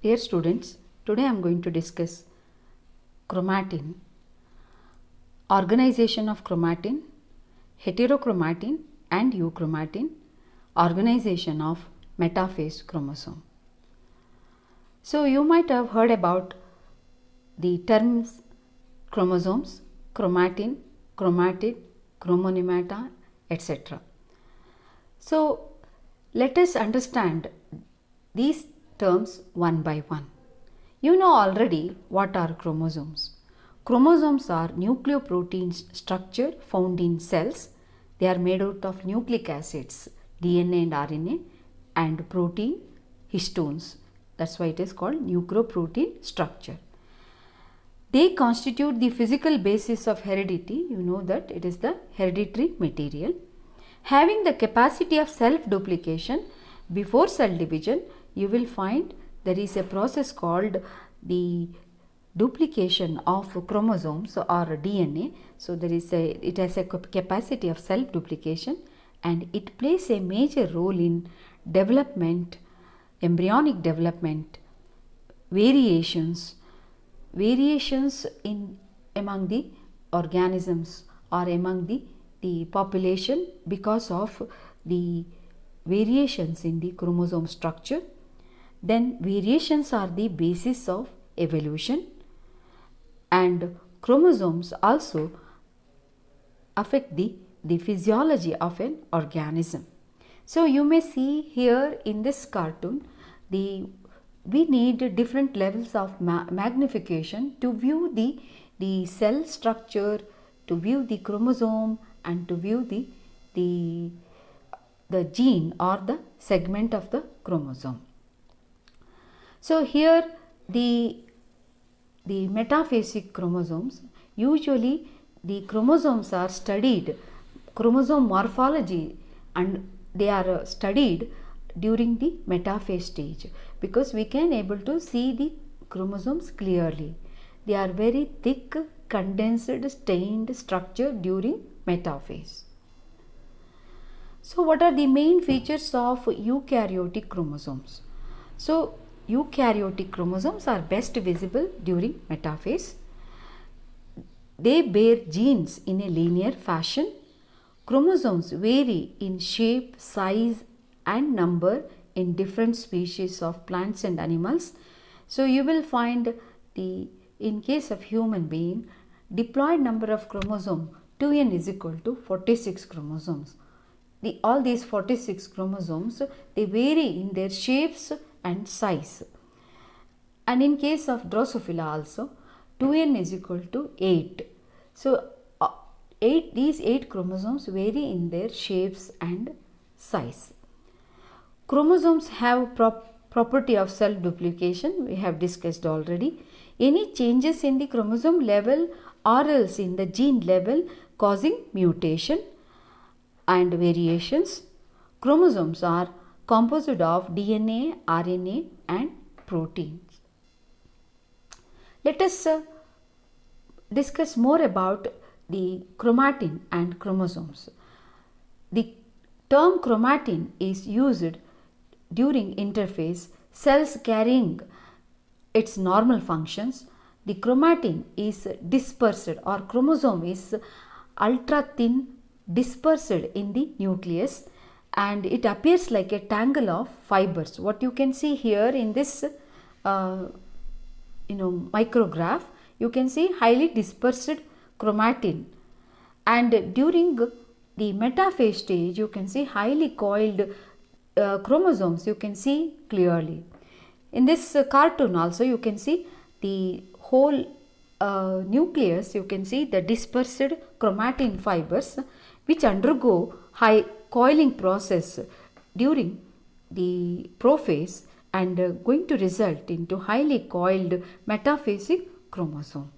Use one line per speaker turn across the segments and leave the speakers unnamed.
Dear students, today I am going to discuss chromatin, organization of chromatin, heterochromatin and euchromatin, organization of metaphase chromosome. So you might have heard about the terms chromosomes, chromatin, chromatid, chromonemata, etc. So let us understand these terms one by one. You know already what are chromosomes. Chromosomes are nucleoprotein structure found in cells. They are made out of nucleic acids, DNA and RNA, and protein, histones. That's why it is called nucleoprotein structure. They constitute the physical basis of heredity. You know that it is the hereditary material. Having the capacity of self-duplication before cell division, you will find there is a process called the duplication of chromosomes or DNA. So it has a capacity of self-duplication and it plays a major role in development, embryonic development, variations in among the organisms or among the population because of the variations in the chromosome structure. Then variations are the basis of evolution, and chromosomes also affect the physiology of an organism. So you may see here in this cartoon we need different levels of magnification to view the cell structure, to view the chromosome and to view the gene or the segment of the chromosome. So here the metaphasic chromosomes, usually the chromosomes are studied, chromosome morphology, and they are studied during the metaphase stage because we can able to see the chromosomes clearly. They are very thick, condensed, stained structure during metaphase. So what are the main features of eukaryotic chromosomes? So eukaryotic chromosomes are best visible during metaphase. They bear genes in a linear fashion. Chromosomes vary in shape, size and number in different species of plants and animals. So you will find in case of human being, diploid number of chromosome 2n is equal to 46 chromosomes. All these 46 chromosomes, they vary in their shapes and size. And in case of Drosophila also, 2n is equal to 8. So these 8 chromosomes vary in their shapes and size. Chromosomes have property of self-duplication, we have discussed already. Any changes in the chromosome level or else in the gene level causing mutation and variations. Chromosomes are composed of DNA, RNA and proteins. Let us discuss more about the chromatin and chromosomes. The term chromatin is used during interphase cells carrying its normal functions. The chromatin is dispersed or chromosome is ultra thin dispersed in the nucleus and it appears like a tangle of fibers. What you can see here in this micrograph, you can see highly dispersed chromatin, and during the metaphase stage you can see highly coiled chromosomes, you can see clearly. In this cartoon also you can see the whole nucleus, you can see the dispersed chromatin fibers which undergo high coiling process during the prophase and going to result into highly coiled metaphasic chromosome.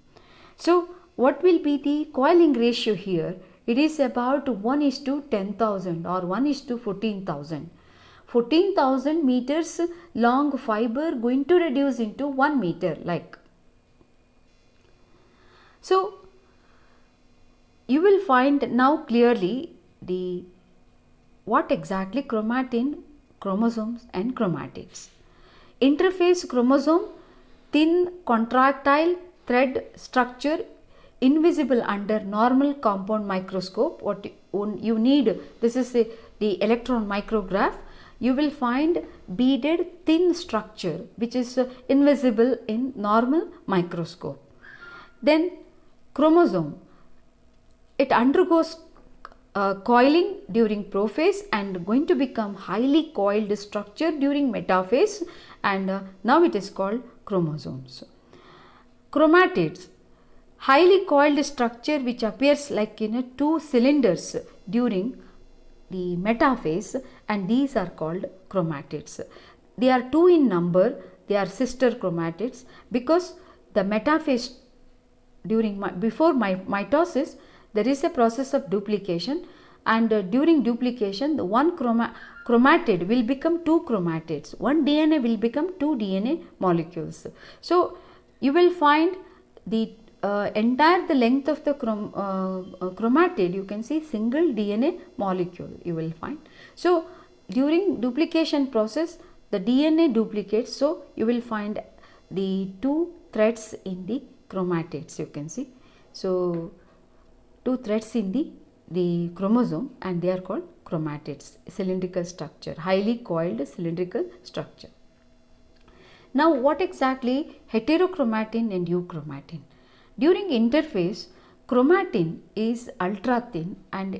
So what will be the coiling ratio here? It is about 1:10,000 or 1:14,000. 14,000 meters long fiber going to reduce into 1 meter like. So you will find now clearly what exactly chromatin, chromosomes and chromatids. Interphase chromosome, thin contractile thread structure, invisible under normal compound microscope. What you need, this is the electron micrograph. You will find beaded thin structure which is invisible in normal microscope. Then chromosome, it undergoes coiling during prophase and going to become highly coiled structure during metaphase, and now it is called chromosomes. Chromatids, highly coiled structure which appears like two cylinders during the metaphase, and these are called chromatids. They are two in number, they are sister chromatids, because the metaphase before mitosis there is a process of duplication, and during duplication the one chromatid will become two chromatids, one DNA will become two DNA molecules. So you will find the entire the length of the chromatid, you can see single DNA molecule you will find. So during duplication process the DNA duplicates, so you will find the two threads in the chromatids, you can see. So two threads in the chromosome, and they are called chromatids, cylindrical structure, highly coiled cylindrical structure. Now what exactly heterochromatin and euchromatin? During interphase, chromatin is ultra thin and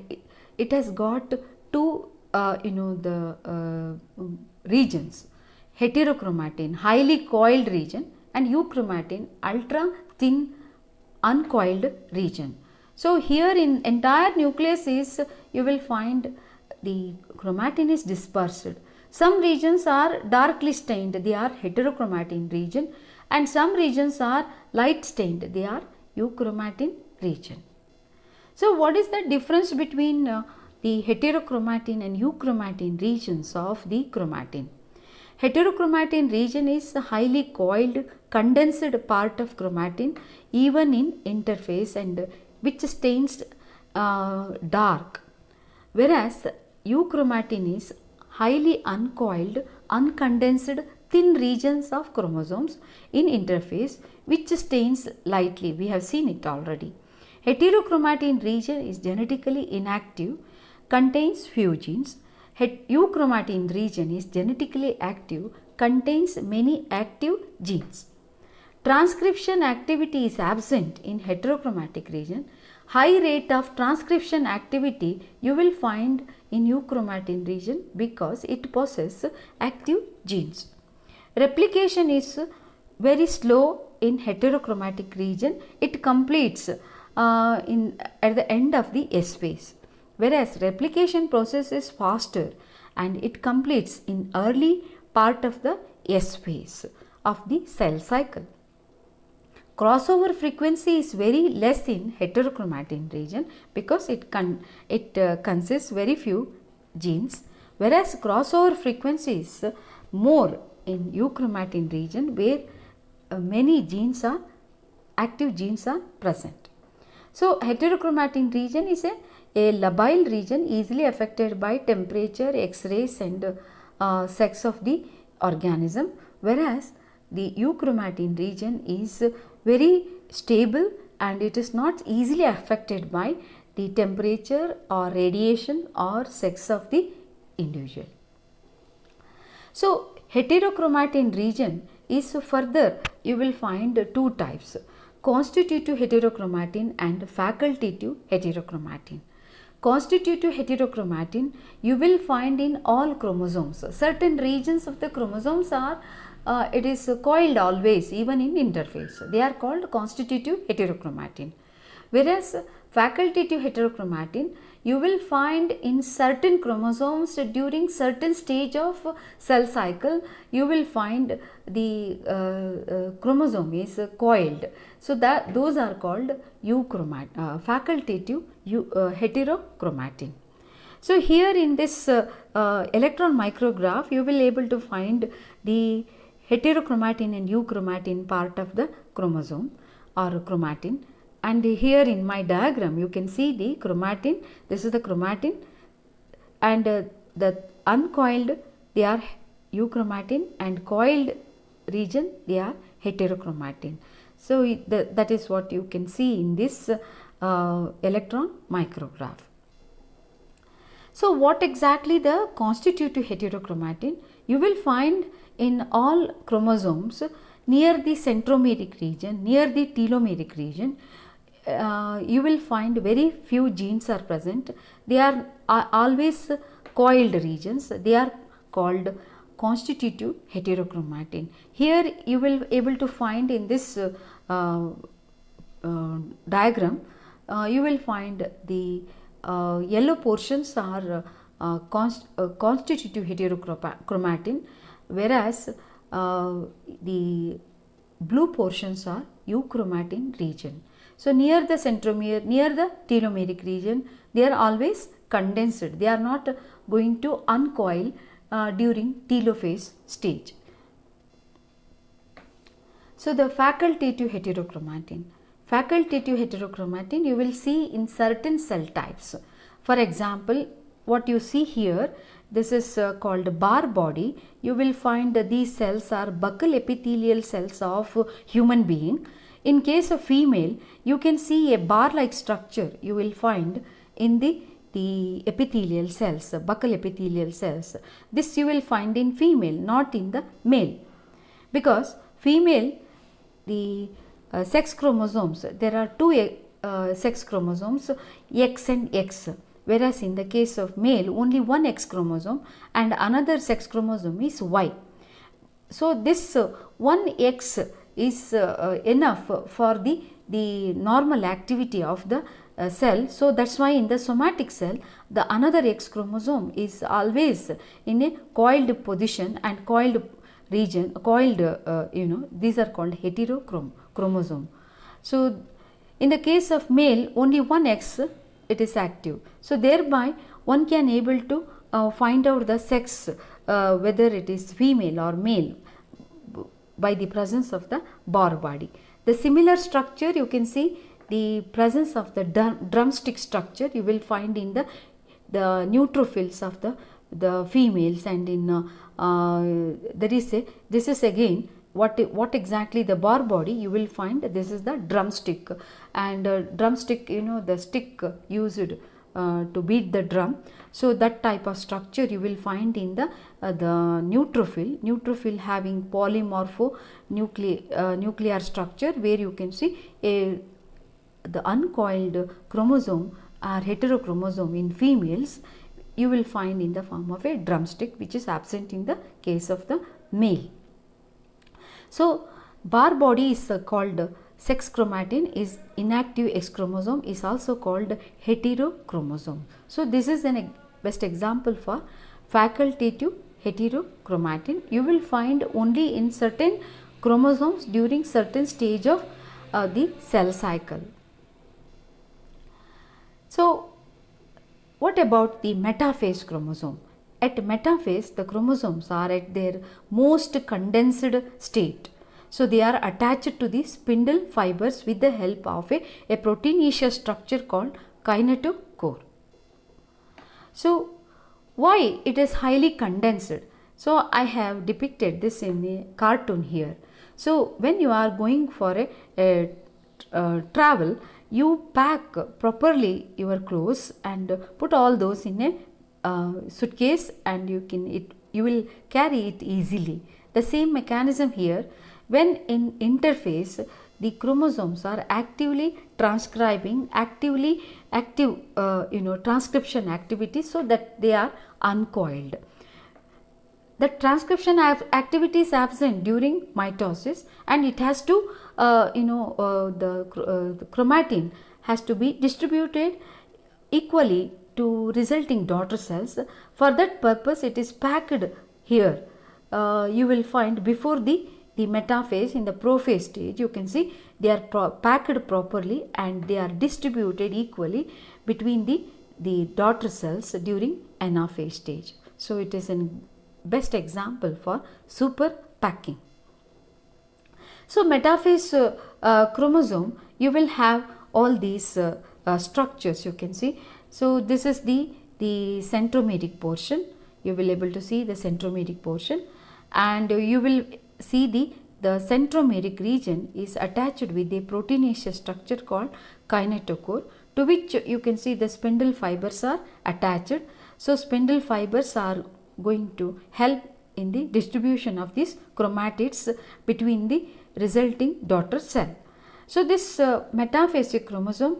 it has got two regions, heterochromatin, highly coiled region, and euchromatin, ultra thin uncoiled region. So here in entire nucleus is, you will find the chromatin is dispersed. Some regions are darkly stained, they are heterochromatin region, and some regions are light stained, they are euchromatin region. So what is the difference between the heterochromatin and euchromatin regions of the chromatin? Heterochromatin region is a highly coiled condensed part of chromatin even in interphase, and which stains dark, whereas euchromatin is highly uncoiled, uncondensed thin regions of chromosomes in interphase which stains lightly. We have seen it already. Heterochromatin region is genetically inactive, contains few genes. Euchromatin region is genetically active, contains many active genes. Transcription activity is absent in heterochromatic region. High rate of transcription activity you will find in euchromatin region because it possesses active genes. Replication is very slow in heterochromatic region. It completes at the end of the S phase, whereas replication process is faster and it completes in early part of the S phase of the cell cycle. Crossover frequency is very less in heterochromatin region because it consists very few genes, whereas crossover frequency is more in euchromatin region where many genes are active genes are present. So heterochromatin region is a labile region easily affected by temperature, X-rays and sex of the organism, whereas the euchromatin region is very stable and it is not easily affected by the temperature or radiation or sex of the individual. So heterochromatin region is further, you will find two types, constitutive heterochromatin and facultative heterochromatin. Constitutive heterochromatin you will find in all chromosomes. Certain regions of the chromosomes are it is coiled always even in interphase. They are called constitutive heterochromatin. Whereas facultative heterochromatin you will find in certain chromosomes during certain stage of cell cycle, you will find the chromosome is coiled. So that those are called facultative heterochromatin. So here in this electron micrograph you will able to find the heterochromatin and euchromatin part of the chromosome or chromatin, and here in my diagram you can see the chromatin, this is the chromatin, and the uncoiled they are euchromatin and coiled region, they are heterochromatin. So that is what you can see in this electron micrograph. So what exactly the constitutive heterochromatin? You will find in all chromosomes near the centromeric region, near the telomeric region, you will find very few genes are present. They are always coiled regions. They are called constitutive heterochromatin. Here you will able to find in this diagram, you will find the yellow portions are constitutive heterochromatin, whereas the blue portions are euchromatin region. So near the centromere, near the telomeric region, they are always condensed. They are not going to uncoil during telophase stage. So the facultative heterochromatin. Facultative heterochromatin you will see in certain cell types. For example, what you see here, this is called bar body. You will find that these cells are buccal epithelial cells of human being. In case of female, you can see a bar-like structure you will find in the epithelial cells, buccal epithelial cells. This you will find in female, not in the male, because female, the sex chromosomes, there are two sex chromosomes, X and X, whereas in the case of male only one X chromosome and another sex chromosome is Y. So this one X is enough for the normal activity of the cell. So that's why in the somatic cell the another X chromosome is always in a coiled position and coiled region, coiled these are called heterochromosome. So in the case of male only one X it is active. So thereby one can able to find out the sex, whether it is female or male, by the presence of the bar body. The similar structure you can see, the presence of the drumstick structure you will find in the neutrophils of the females, and in there is a, this is again what exactly the bar body you will find, this is the drumstick, and drumstick, the stick used to beat the drum. So that type of structure you will find in the neutrophil having polymorpho nuclear structure, where you can see the uncoiled chromosome or heterochromosome in females you will find in the form of a drumstick, which is absent in the case of the male. So bar body is called sex chromatin, is inactive X chromosome is also called heterochromosome. So this is an best example for facultative heterochromatin. You will find only in certain chromosomes during certain stage of the cell cycle. So what about the metaphase chromosome? At metaphase, the chromosomes are at their most condensed state. So they are attached to the spindle fibers with the help of a proteinaceous structure called kinetochore. So why it is highly condensed? So I have depicted this in a cartoon here. So when you are going for a travel, you pack properly your clothes and put all those in a suitcase, and you will carry it easily. The same mechanism here, when in interphase the chromosomes are actively transcribing, active transcription activity, so that they are uncoiled. The transcription activity is absent during mitosis, and it has to the chromatin has to be distributed equally to resulting daughter cells. For that purpose it is packed here. You will find before the metaphase, in the prophase stage, you can see they are packed properly and they are distributed equally between the daughter cells during anaphase stage. So it is a best example for super packing. So metaphase chromosome, you will have all these structures, you can see. So this is the centromeric portion, you will able to see the centromeric portion, and you will see the centromeric region is attached with a proteinaceous structure called kinetochore, to which you can see the spindle fibers are attached. So spindle fibers are going to help in the distribution of these chromatids between the resulting daughter cell. So this metaphasic chromosome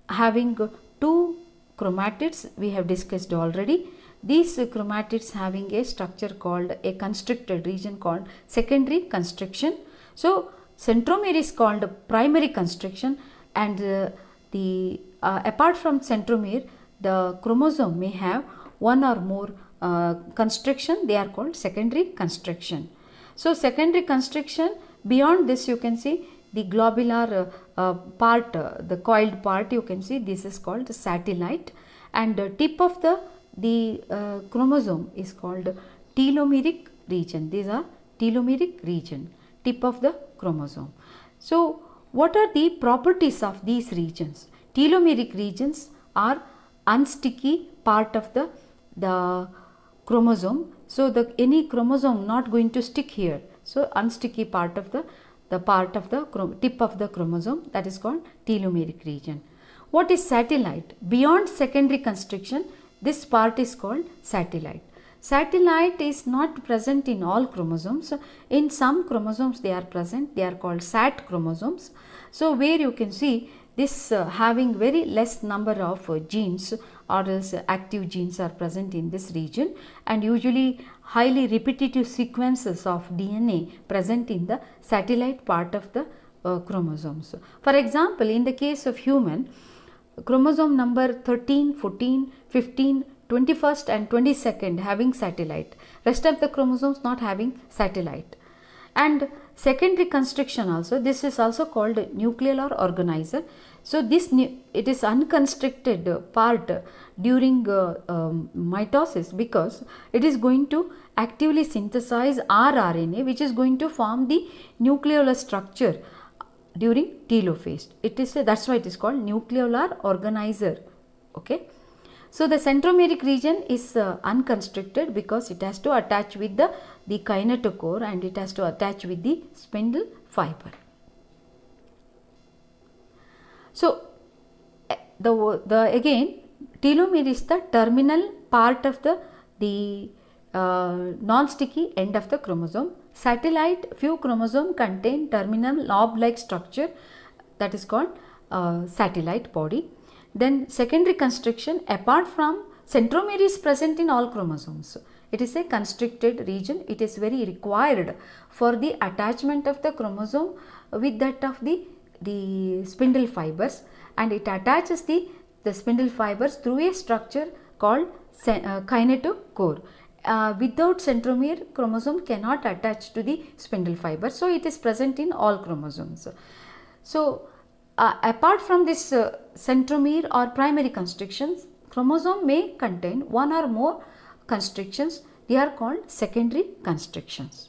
having two chromatids we have discussed already. These chromatids having a structure called a constricted region called secondary constriction. So centromere is called primary constriction, and apart from centromere, the chromosome may have one or more constriction. They are called secondary constriction. So secondary constriction, beyond this you can see the globular part, the coiled part, you can see this is called the satellite, and the tip of the chromosome is called telomeric region. These are telomeric region, tip of the chromosome. So what are the properties of these regions? Telomeric regions are unsticky part of the chromosome. So any chromosome not going to stick here. So unsticky part of the part of the tip of the chromosome, that is called telomeric region. What is satellite? Beyond secondary constriction, this part is called satellite. Satellite is not present in all chromosomes. In some chromosomes they are present. They are called SAT chromosomes. So where you can see this having very less number of genes or else active genes are present in this region, and usually highly repetitive sequences of DNA present in the satellite part of the chromosomes. For example, in the case of human, chromosome number 13, 14, 15, 21st and 22nd having satellite, rest of the chromosomes not having satellite. And secondary constriction also, this is also called nucleolar organizer. So this it is unconstricted part during mitosis, because it is going to actively synthesize rRNA, which is going to form the nucleolar structure during telophase. It is that's why it is called nucleolar organizer. Okay. So the centromeric region is unconstricted because it has to attach with the kinetochore, and it has to attach with the spindle fiber. So the again telomere is the terminal part of the non-sticky end of the chromosome. Satellite, few chromosome contain terminal knob-like structure, that is called satellite body. Then secondary constriction, apart from centromere is present in all chromosomes. It is a constricted region. It is very required for the attachment of the chromosome with that of the spindle fibers, and it attaches the spindle fibers through a structure called kinetochore. Without centromere, chromosome cannot attach to the spindle fiber. So it is present in all chromosomes. So apart from this centromere or primary constrictions, chromosome may contain one or more constrictions. They are called secondary constrictions.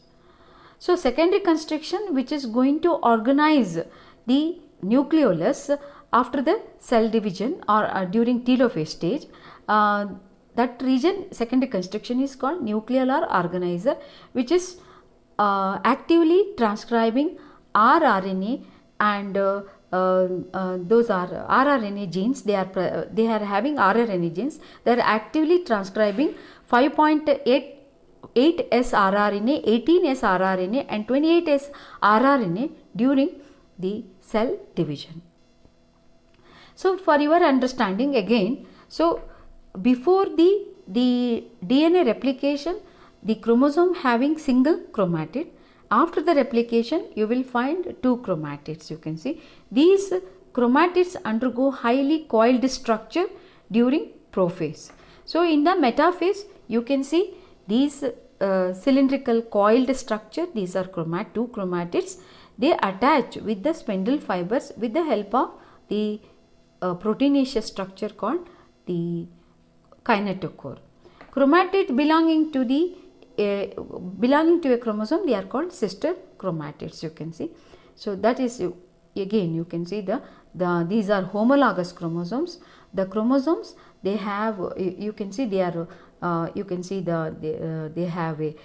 So secondary constriction, which is going to organize the nucleolus after the cell division or during telophase stage, that region, secondary constriction, is called nucleolar organizer, which is actively transcribing rRNA, and those are rRNA genes. They are having rRNA genes. They are actively transcribing 5.8 s rRNA, 18 s rRNA and 28 s rRNA during the cell division. So for your understanding again, so before the DNA replication, the chromosome having single chromatid. After the replication, you will find two chromatids. You can see these chromatids undergo highly coiled structure during prophase. So in the metaphase, you can see these cylindrical coiled structure. These are two chromatids. They attach with the spindle fibers with the help of the proteinaceous structure called the kinetochore. Chromatid belonging to a chromosome, they are called sister chromatids. You can see. So that is, again you can see these are homologous chromosomes. The chromosomes, they have, you can see they are they have a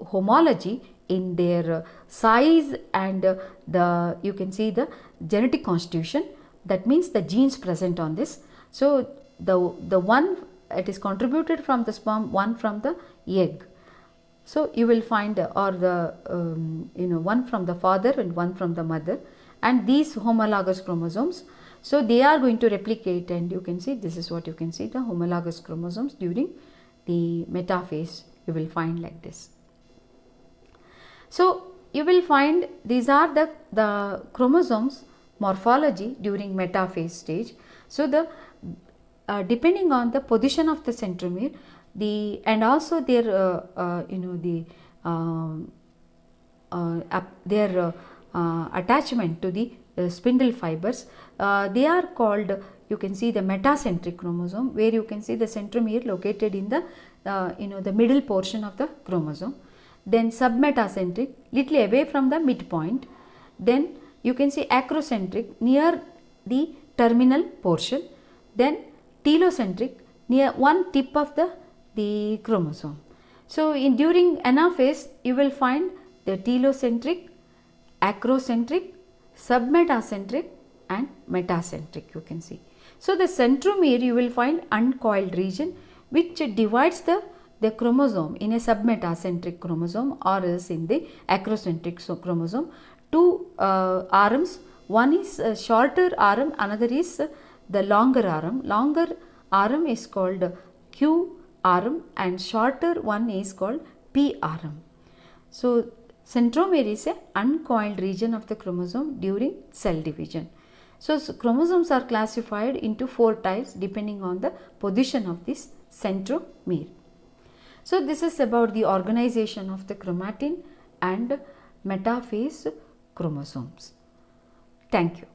homology in their size and the you can see the genetic constitution, that means the genes present on this. So the one it is contributed from the sperm, one from the egg. So you will find or the one from the father and one from the mother, and these homologous chromosomes, so they are going to replicate, and you can see this is what you can see, the homologous chromosomes during the metaphase you will find like this. So you will find these are the chromosomes morphology during metaphase stage. So the depending on the position of the centromere, the and also their their attachment to the spindle fibers, they are called, you can see the metacentric chromosome, where you can see the centromere located in the the middle portion of the chromosome. Then submetacentric, little away from the midpoint. Then you can see acrocentric, near the terminal portion. Then telocentric, near one tip of the chromosome. So during anaphase you will find the telocentric, acrocentric, submetacentric and metacentric, you can see. So the centromere you will find uncoiled region which divides the chromosome in a submetacentric chromosome or else in the acrocentric chromosome. Two arms, one is shorter arm, another is the longer arm. Longer arm is called Q arm and shorter one is called P arm. So centromere is a uncoiled region of the chromosome during cell division. So chromosomes are classified into 4 types depending on the position of this centromere. So this is about the organization of the chromatin and metaphase chromosomes. Thank you.